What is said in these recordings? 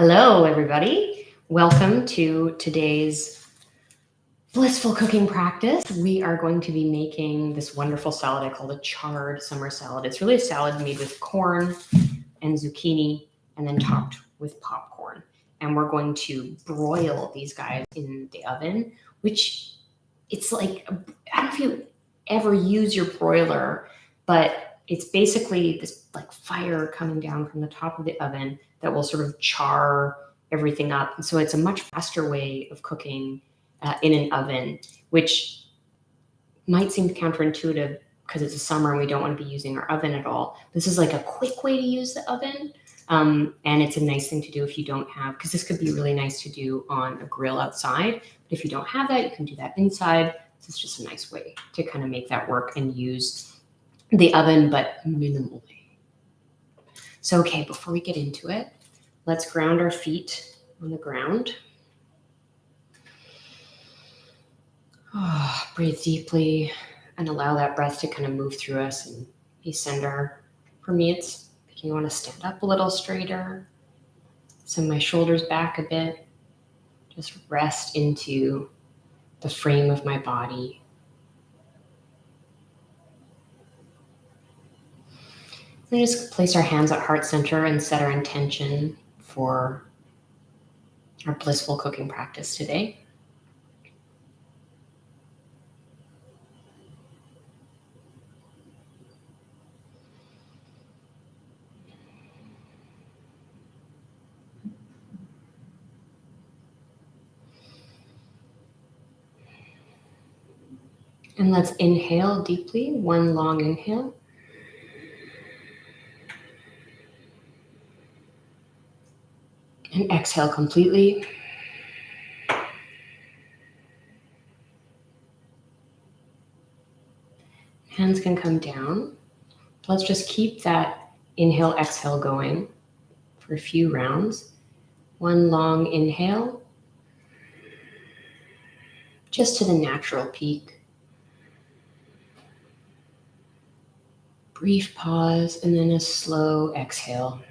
Hello, everybody. Welcome to today's blissful cooking practice. We are going to be making this wonderful salad I call a charred summer salad. It's really a salad made with corn and zucchini and then topped with popcorn. And we're going to broil these guys in the oven, which it's like, I don't know if you ever use your broiler, but it's basically this like fire coming down from the top of the oven that will sort of char everything up. And so it's a much faster way of cooking in an oven, which might seem counterintuitive because it's a summer and we don't want to be using our oven at all. This is like a quick way to use the oven. And it's a nice thing to do if you don't have, because this could be really nice to do on a grill outside. But if you don't have that, you can do that inside. This is just a nice way to kind of make that work and use the oven, but minimally. So, okay, before we get into it, let's ground our feet on the ground. Oh, breathe deeply and allow that breath to kind of move through us and be center. For me, it's making you want to stand up a little straighter, send my shoulders back a bit, just rest into the frame of my body. And just place our hands at heart center and set our intention for our blissful cooking practice today. And let's inhale deeply, one long inhale. And exhale completely. Hands can come down. Let's just keep that inhale, exhale going for a few rounds. One long inhale, just to the natural peak. Brief pause and then a slow exhale.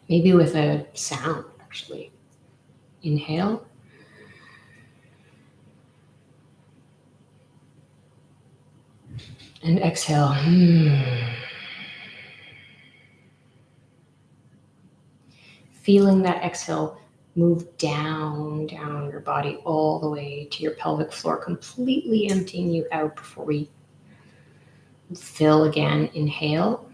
Maybe with a sound, actually. Inhale. And exhale. Feeling that exhale move down your body all the way to your pelvic floor, completely emptying you out before we fill again. Inhale.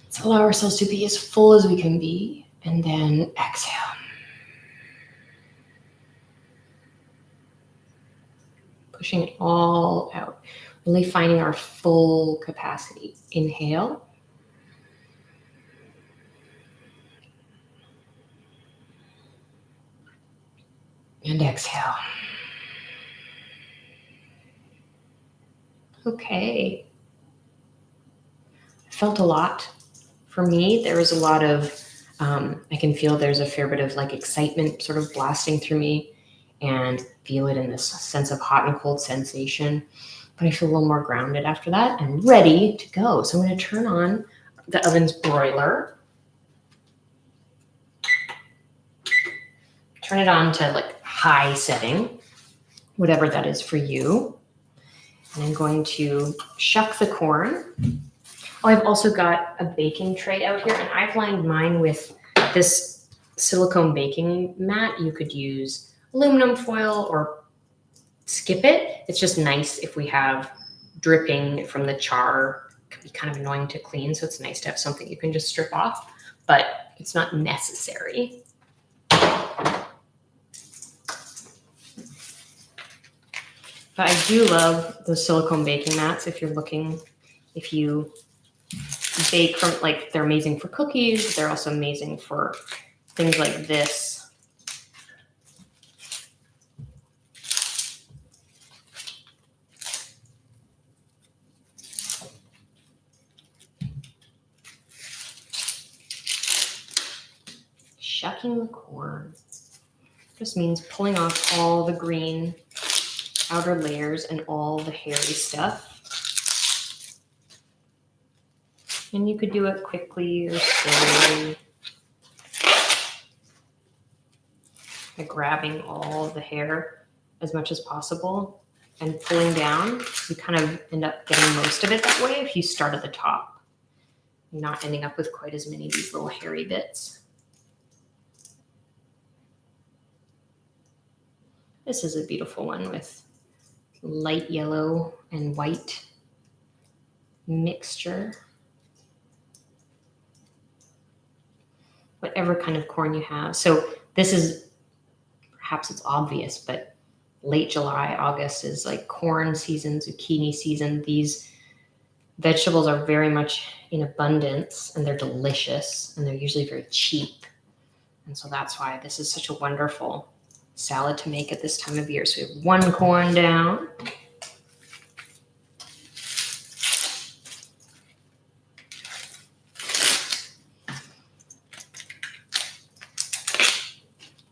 Let's allow ourselves to be as full as we can be, and then exhale. Pushing it all out, really finding our full capacity. Inhale. And exhale. Okay. I felt a lot. For me, there was a lot of, I can feel there's a fair bit of like excitement sort of blasting through me, and feel it in this sense of hot and cold sensation. But I feel a little more grounded after that and ready to go. So I'm going to turn on the oven's broiler. Turn it on to like high setting, whatever that is for you. And I'm going to shuck the corn. Oh, I've also got a baking tray out here, and I've lined mine with this silicone baking mat. You could use aluminum foil or skip it. It's just nice if we have dripping from the char. It can be kind of annoying to clean, so it's nice to have something you can just strip off, but it's not necessary. But I do love those silicone baking mats if you bake from, like, they're amazing for cookies. They're also amazing for things like this. Shucking the corn. Just means pulling off all the green outer layers and all the hairy stuff. And you could do it quickly or slowly by grabbing all the hair as much as possible and pulling down. You kind of end up getting most of it that way if you start at the top. You're not ending up with quite as many of these little hairy bits. This is a beautiful one with light yellow and white mixture. Whatever kind of corn you have. So this is, perhaps it's obvious, but late July, August is like corn season, zucchini season. These vegetables are very much in abundance and they're delicious and they're usually very cheap. And so that's why this is such a wonderful salad to make at this time of year. So we have one corn down.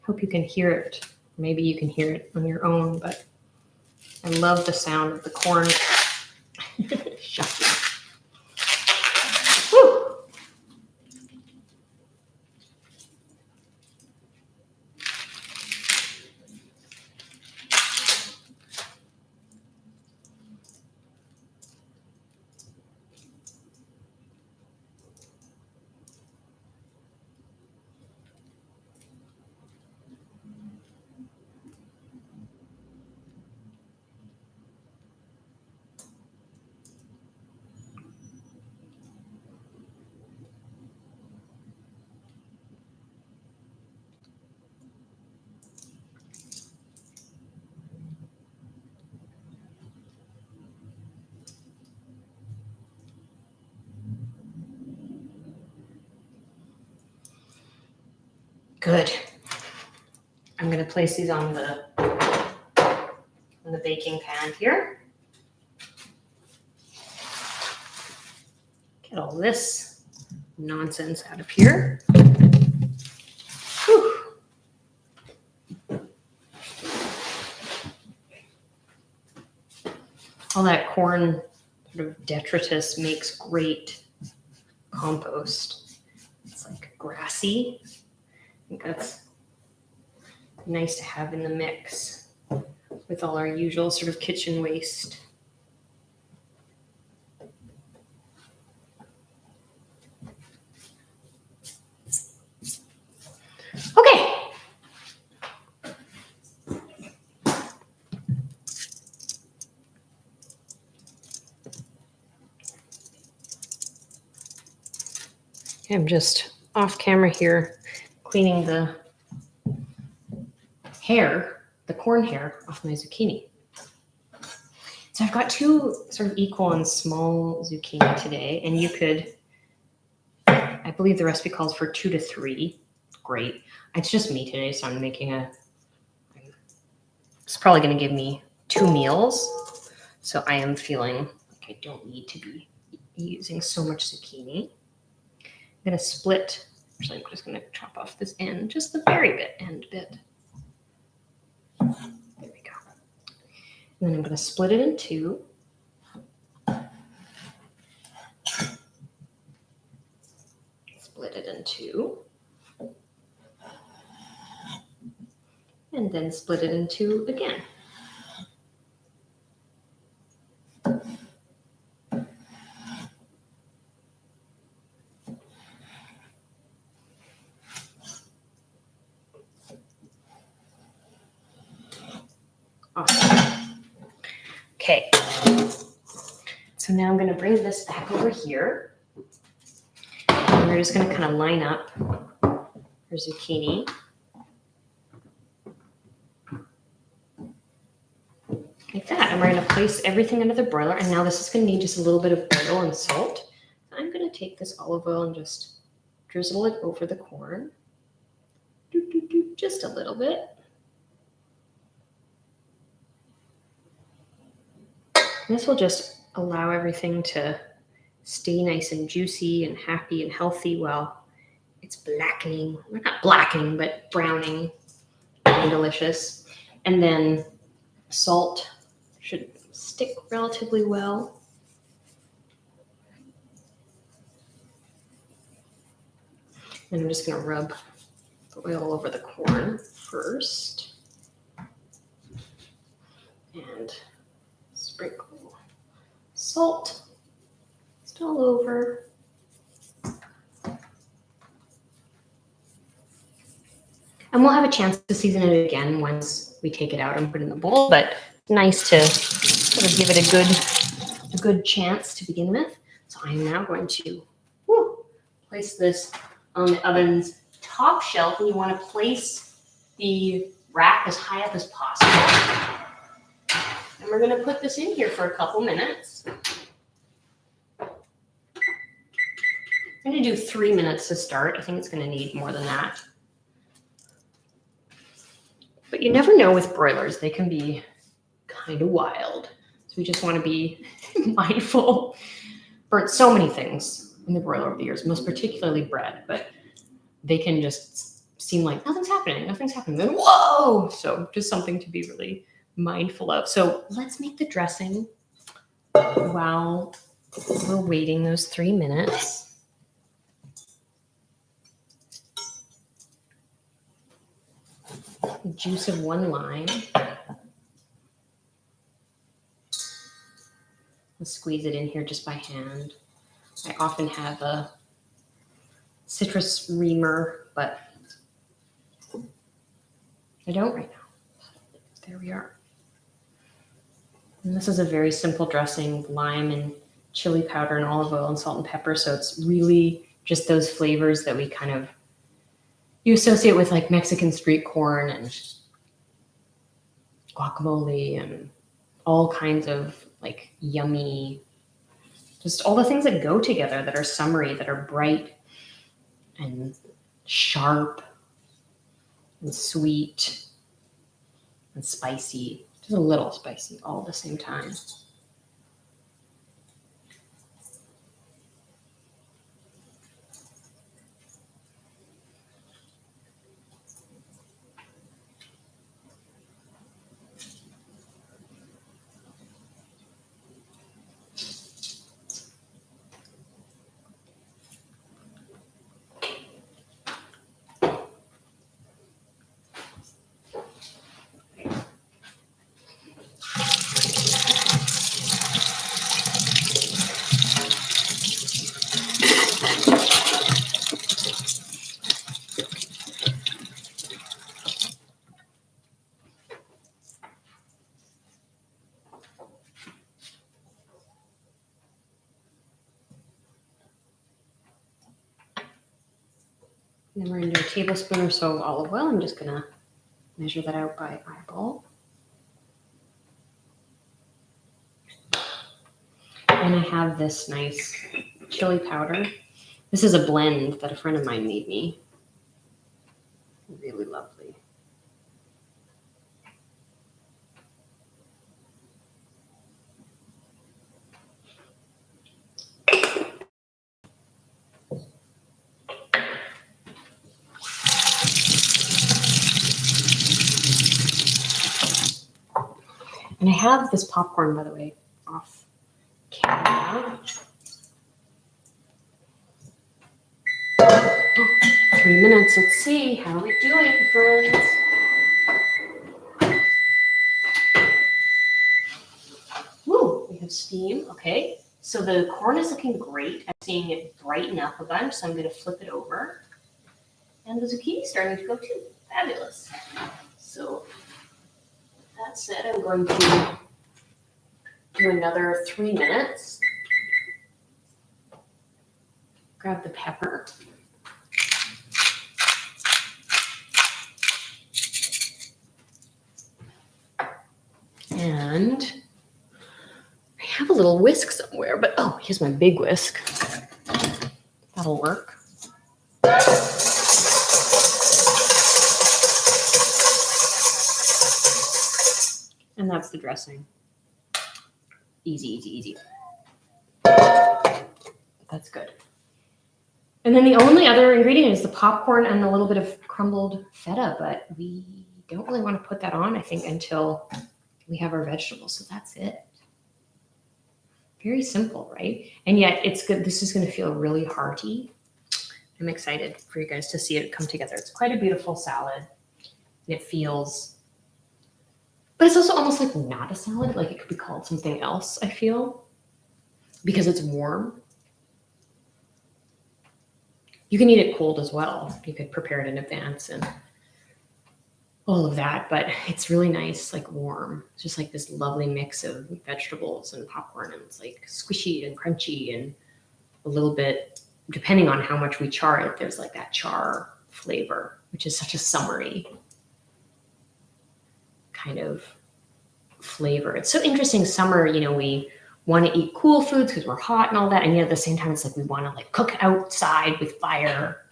Hope you can hear it. Maybe you can hear it on your own, but I love the sound of the corn shucking. Woo! Good. I'm going to place these on the baking pan here. Get all this nonsense out of here. Whew. All that corn sort of detritus makes great compost. It's like grassy. I think that's nice to have in the mix with all our usual sort of kitchen waste. Okay. I'm just off camera here cleaning the hair, the corn hair off my zucchini. So I've got two sort of equal and small zucchini today, and you could, I believe the recipe calls for 2 to 3. Great. It's just me today, so I'm making it's probably going to give me 2 meals. So I am feeling like I don't need to be using so much zucchini. I'm going to split. Actually, I'm just going to chop off this end, just the very end bit. There we go. And then I'm going to split it in 2. Split it in 2. And then split it in 2 again. Awesome. Okay. So now I'm going to bring this back over here. And we're just going to kind of line up our zucchini. Like that. And we're going to place everything under the broiler. And now this is going to need just a little bit of oil and salt. I'm going to take this olive oil and just drizzle it over the corn. Just a little bit. This will just allow everything to stay nice and juicy and happy and healthy while it's blackening. Well, not blackening, but browning. and delicious. And then salt should stick relatively well. And I'm just going to rub the oil all over the corn first. And sprinkle salt just all over. And we'll have a chance to season it again once we take it out and put it in the bowl, but nice to sort of give it a good chance to begin with. So I'm now going to place this on the oven's top shelf, and you want to place the rack as high up as possible. And we're going to put this in here for a couple minutes. I'm going to do 3 minutes to start. I think it's going to need more than that. But you never know with broilers. They can be kind of wild. So we just want to be mindful. Burnt so many things in the broiler over the years, most particularly bread, but they can just seem like nothing's happening. Then whoa! So just something to be really mindful of. So let's make the dressing while we're waiting those 3 minutes. The juice of 1 lime. I'll squeeze it in here just by hand. I often have a citrus reamer, but I don't right now. There we are. And this is a very simple dressing, lime and chili powder and olive oil and salt and pepper. So it's really just those flavors that we kind of, you associate with like Mexican street corn and guacamole and all kinds of like yummy, just all the things that go together that are summery, that are bright and sharp and sweet and spicy, just a little spicy all at the same time. And then we're going to do a tablespoon or so of olive oil. I'm just going to measure that out by eyeball. And I have this nice chili powder. This is a blend that a friend of mine made me. Really lovely. And I have this popcorn, by the way, off camera. 3 minutes. Let's see. How are we doing, friends? Woo, we have steam. Okay. So the corn is looking great. I'm seeing it brighten up a bunch, so I'm going to flip it over. And the zucchini is starting to go too. Fabulous. So that said, I'm going to do another 3 minutes. Grab the pepper. And I have a little whisk somewhere, but oh, here's my big whisk. That'll work. And that's the dressing. Easy, easy, easy. That's good. And then the only other ingredient is the popcorn and a little bit of crumbled feta, but we don't really want to put that on, I think, until we have our vegetables. So that's it. Very simple, right? And yet it's good. This is going to feel really hearty. I'm excited for you guys to see it come together. It's quite a beautiful salad. And it feels, but it's also almost like not a salad. Like it could be called something else, I feel, because it's warm. You can eat it cold as well. You could prepare it in advance and all of that, but it's really nice, like warm. It's just like this lovely mix of vegetables and popcorn, and it's like squishy and crunchy and a little bit, depending on how much we char it, there's like that char flavor, which is such a summery kind of flavor. It's so interesting. Summer, you know, we want to eat cool foods because we're hot and all that, and yet at the same time, it's like we want to like cook outside with fire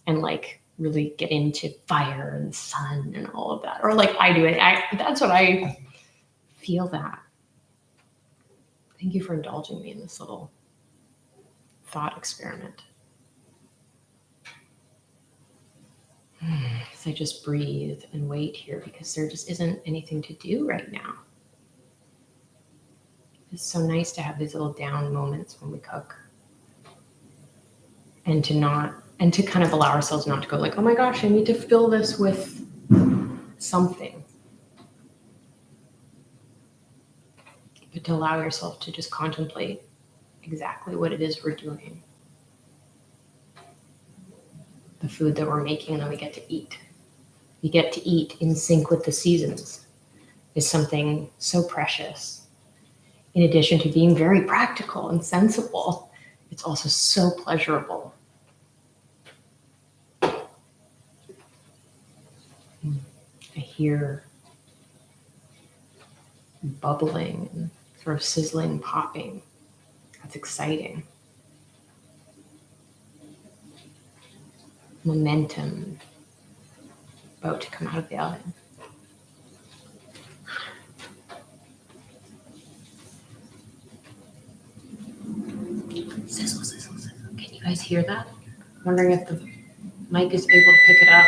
and like really get into fire and sun and all of that. Or like I do it. That's what I feel that. Thank you for indulging me in this little thought experiment. So I just breathe and wait here because there just isn't anything to do right now. It's so nice to have these little down moments when we cook. And to kind of allow ourselves not to go like, oh my gosh, I need to fill this with something. But to allow yourself to just contemplate exactly what it is we're doing. The food that we're making, and then we get to eat. We get to eat in sync with the seasons is something so precious. In addition to being very practical and sensible, it's also so pleasurable. I hear bubbling and sort of sizzling, popping. That's exciting. Momentum about to come out of the oven. Sizzle, sizzle, sizzle. Can you guys hear that? I'm wondering if the mic is able to pick it up.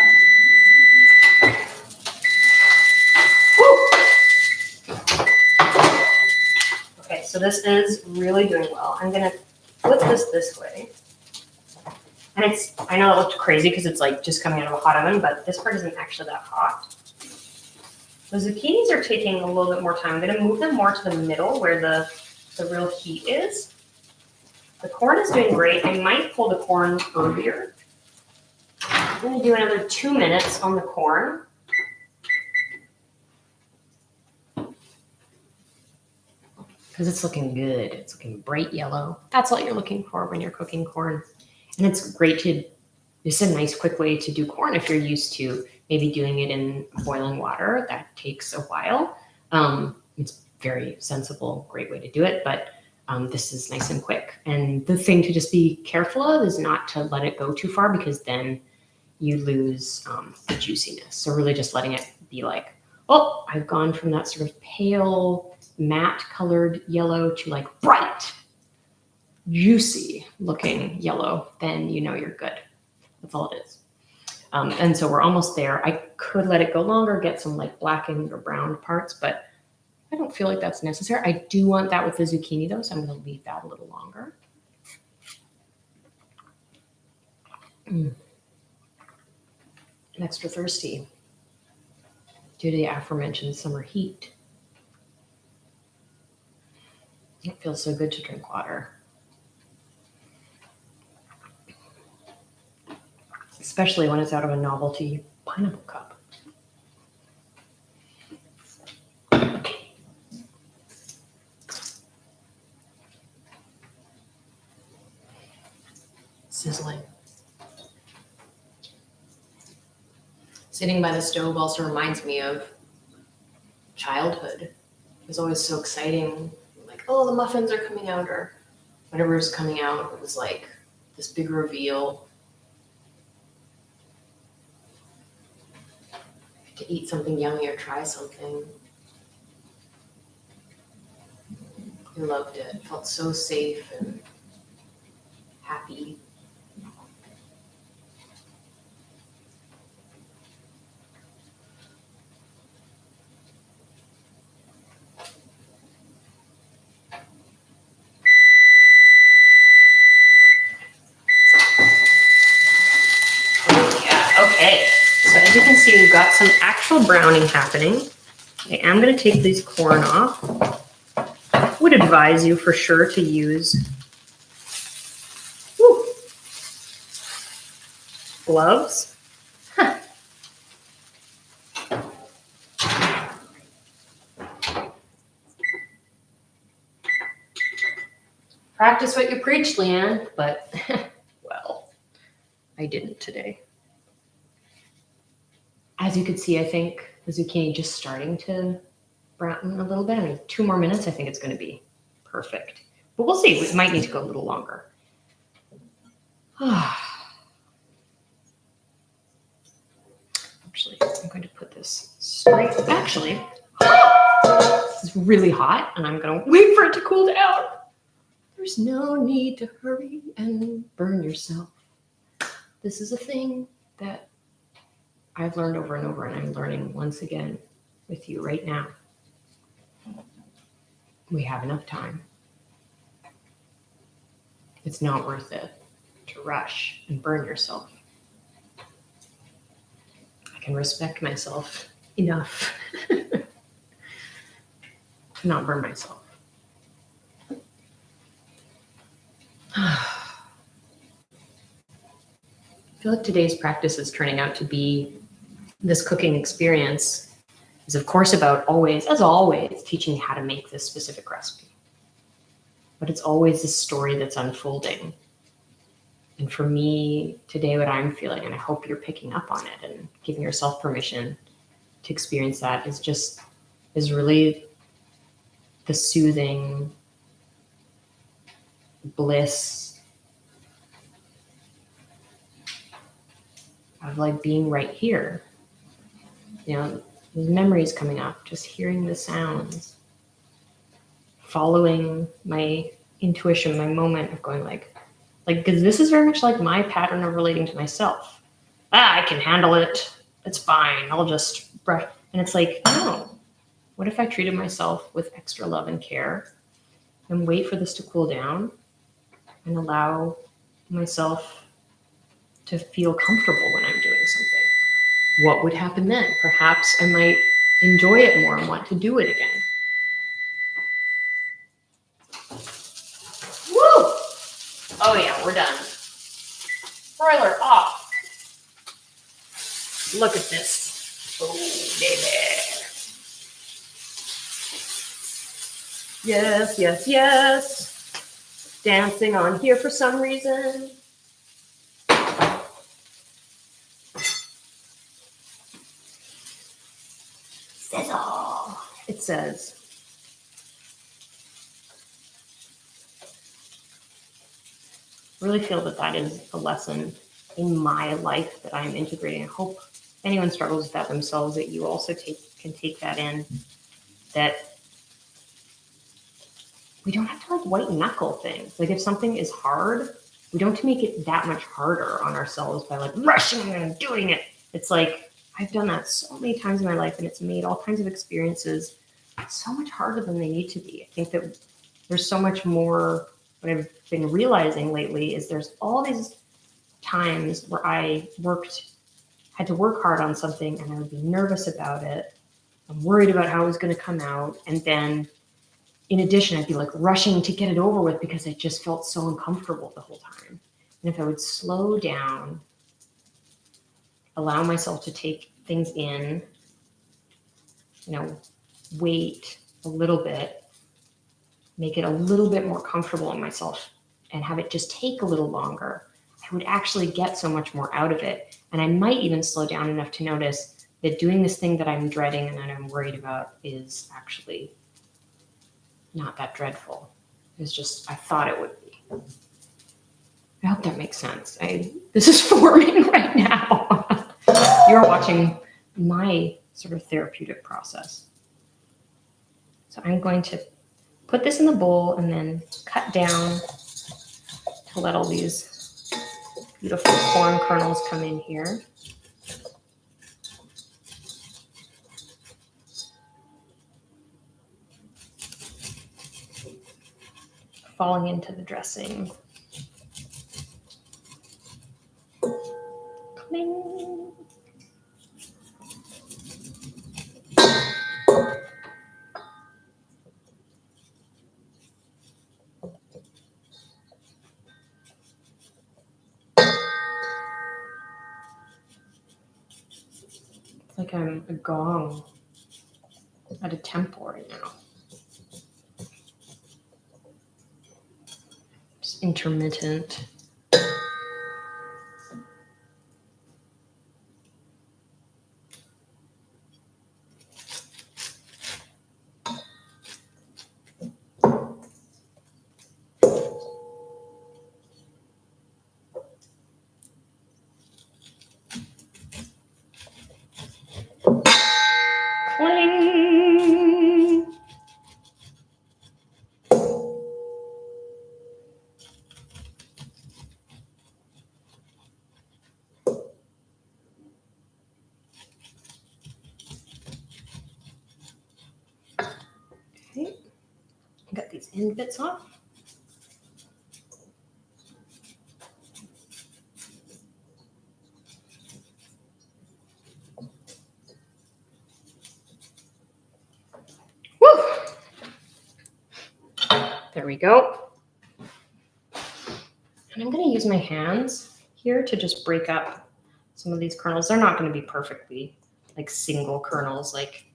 Okay, so this is really doing well. I'm gonna flip this way. And I know it looked crazy because it's like just coming out of a hot oven, but this part isn't actually that hot. The zucchinis are taking a little bit more time. I'm gonna move them more to the middle where the real heat is. The corn is doing great. I might pull the corn earlier. I'm gonna do another 2 minutes on the corn. Because it's looking good. It's looking bright yellow. That's all you're looking for when you're cooking corn. And it's great it's a nice quick way to do corn if you're used to maybe doing it in boiling water. That takes a while. It's very sensible, great way to do it, but this is nice and quick. And the thing to just be careful of is not to let it go too far because then you lose the juiciness. So really just letting it be like, oh, I've gone from that sort of pale, matte colored yellow to like bright, juicy looking yellow, then you know you're good. That's all it is. And so we're almost there. I could let it go longer, get some like blackened or browned parts, but I don't feel like that's necessary. I do want that with the zucchini though, so I'm going to leave that a little longer. I'm extra thirsty due to the aforementioned summer heat. It feels so good to drink water. Especially when it's out of a novelty pineapple cup. Sizzling. Sitting by the stove also reminds me of childhood. It was always so exciting. Like, oh, the muffins are coming out or whatever is coming out. It was like this big reveal. To eat something yummy or try something. I loved it. It felt so safe and happy. see we've got some actual browning happening. I am going to take these corn off. Would advise you for sure to use gloves. Practice what you preach, Leanne, but well, I didn't today. As you can see, I think the zucchini just starting to brown a little bit. I mean, 2 more minutes, I think it's going to be perfect. But we'll see. We might need to go a little longer. Actually, I'm going to put this straight. Actually, it's really hot, and I'm going to wait for it to cool down. There's no need to hurry and burn yourself. This is a thing that I've learned over and over, and I'm learning once again with you right now. We have enough time. It's not worth it to rush and burn yourself. I can respect myself enough to not burn myself. I feel like today's practice is turning out to be this cooking experience is of course about always, as always, teaching you how to make this specific recipe. But it's always this story that's unfolding. And for me today, what I'm feeling, and I hope you're picking up on it and giving yourself permission to experience that, is really the soothing bliss of like being right here. You know, the memories coming up, just hearing the sounds, following my intuition, my moment of going like, because this is very much like my pattern of relating to myself. I can handle it. It's fine. I'll just brush. And it's like, no. What if I treated myself with extra love and care and wait for this to cool down and allow myself to feel comfortable when I'm doing something? What would happen then? Perhaps I might enjoy it more and want to do it again. Woo! Oh yeah, we're done. Broiler off. Look at this. Oh, baby. Yes, yes, yes. Dancing on here for some reason. Sizzle. It says. I really feel that is a lesson in my life that I'm integrating. I hope anyone struggles with that themselves, that you also can take that in, that we don't have to like white knuckle things. Like if something is hard, we don't have to make it that much harder on ourselves by like rushing and doing it. It's like, I've done that so many times in my life, and it's made all kinds of experiences so much harder than they need to be. I think that there's so much more. What I've been realizing lately is there's all these times where I had to work hard on something, and I would be nervous about it. I'm worried about how it was going to come out. And then in addition, I'd be like rushing to get it over with because I just felt so uncomfortable the whole time. And if I would slow down, allow myself to take things in, wait a little bit, make it a little bit more comfortable in myself, and have it just take a little longer, I would actually get so much more out of it. And I might even slow down enough to notice that doing this thing that I'm dreading and that I'm worried about is actually not that dreadful. It's just, I thought it would be. I hope that makes sense. This is forming right now. You're watching my sort of therapeutic process. So I'm going to put this in the bowl and then cut down to let all these beautiful corn kernels come in here. Falling into the dressing. Cling. like I'm a gong at a temple right now. Just intermittent. Cling! Okay, got these end bits off. Woo! There we go. And I'm going to use my hands here to just break up some of these kernels. They're not going to be perfectly like single kernels, like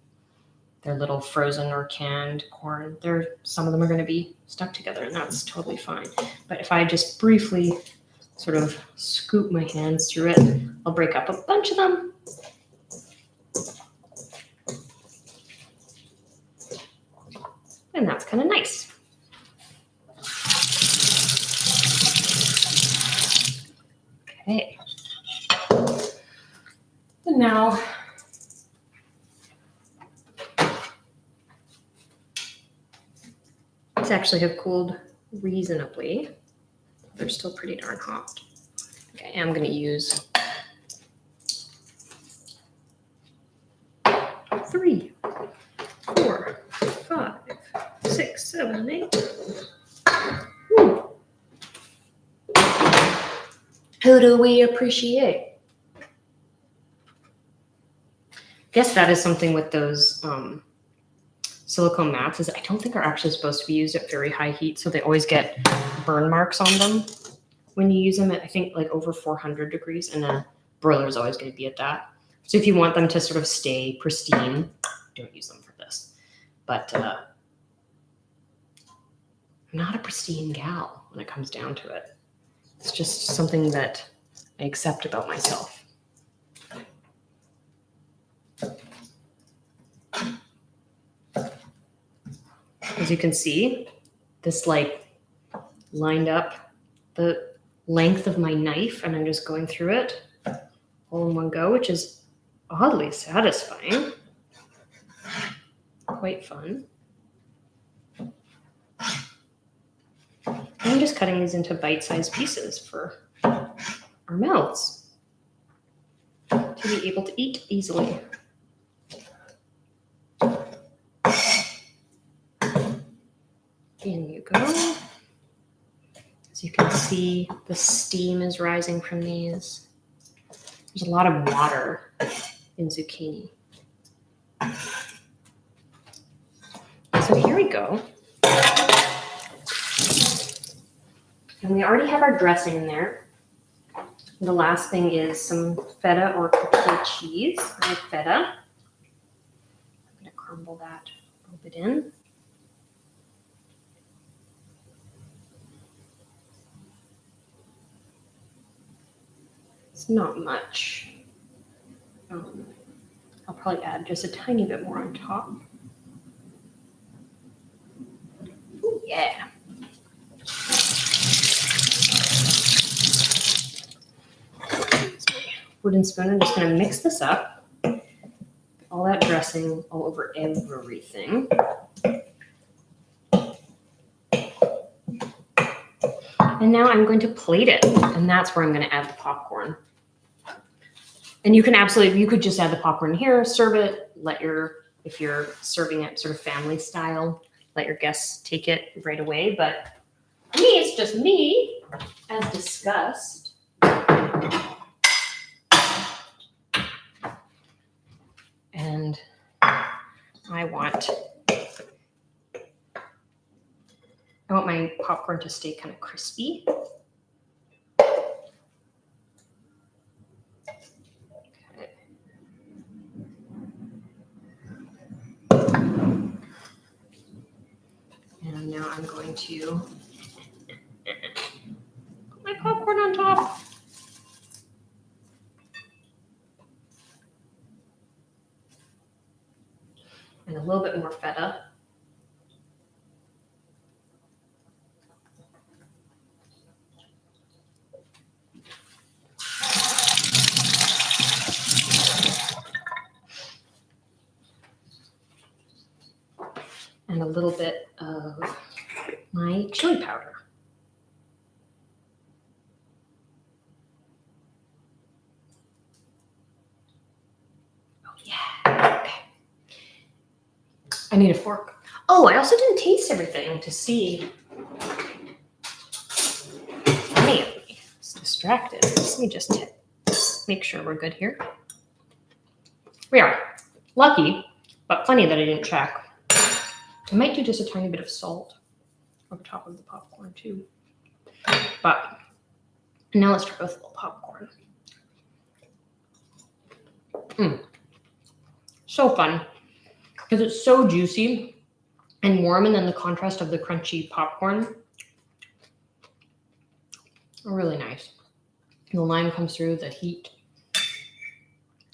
they're little frozen or canned corn. Some of them are going to be stuck together, and that's totally fine. But if I just briefly sort of scoop my hands through it, I'll break up a bunch of them. And that's kind of nice. Okay. And now these actually have cooled reasonably. They're still pretty darn hot. Okay, I'm going to use 3, 4, 5, 6, 7, 8. Woo. Who do we appreciate? Guess that is something with those silicone mats is I don't think are actually supposed to be used at very high heat, so they always get burn marks on them when you use them at I think like over 400 degrees, and a broiler is always going to be at that. So if you want them to sort of stay pristine, don't use them for this. But I'm not a pristine gal when it comes down to it. It's just something that I accept about myself. As you can see, this like lined up the length of my knife, and I'm just going through it all in one go, which is oddly satisfying. Quite fun. I'm just cutting these into bite-sized pieces for our mouths to be able to eat easily. In you go. As you can see, the steam is rising from these. There's a lot of water in zucchini. So here we go. And we already have our dressing in there. The last thing is some feta or cotija cheese. I have feta. I'm going to crumble that a little bit in. It's not much. I'll probably add just a tiny bit more on top. Ooh, yeah. Wooden spoon. I'm just going to mix this up. All that dressing all over everything. And now I'm going to plate it, and that's where I'm going to add the popcorn. And you could just add the popcorn here, serve it, if you're serving it sort of family style, let your guests take it right away. But for me, it's just me, as discussed. And I want my popcorn to stay kind of crispy. Okay. I'm going to put my popcorn on top. And a little bit more feta. And a little bit of my chili powder. Oh yeah, okay. I need a fork. Oh, I also didn't taste everything to see. Man, I was distracted. Let me just make sure we're good here. We are. Lucky, but funny that I didn't check. I might do just a tiny bit of salt over top of the popcorn too. But now let's try with a little popcorn. So fun because it's so juicy and warm, and then the contrast of the crunchy popcorn. Really nice. The lime comes through, the heat,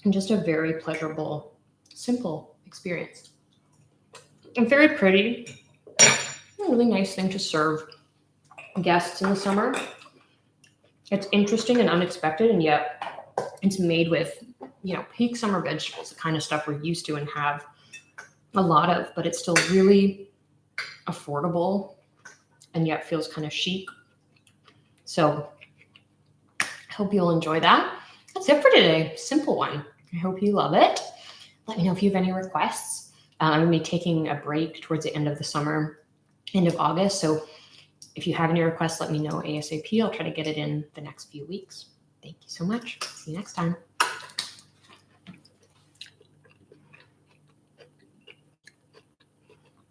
and just a very pleasurable, simple experience. And very pretty. A really nice thing to serve guests in the summer. It's interesting and unexpected, and yet it's made with, peak summer vegetables, the kind of stuff we're used to and have a lot of, but it's still really affordable and yet feels kind of chic. So I hope you'll enjoy that. That's it for today. Simple one. I hope you love it. Let me know if you have any requests. I'm going to be taking a break towards the end of the summer, end of August. So if you have any requests, let me know ASAP. I'll try to get it in the next few weeks. Thank you so much. See you next time.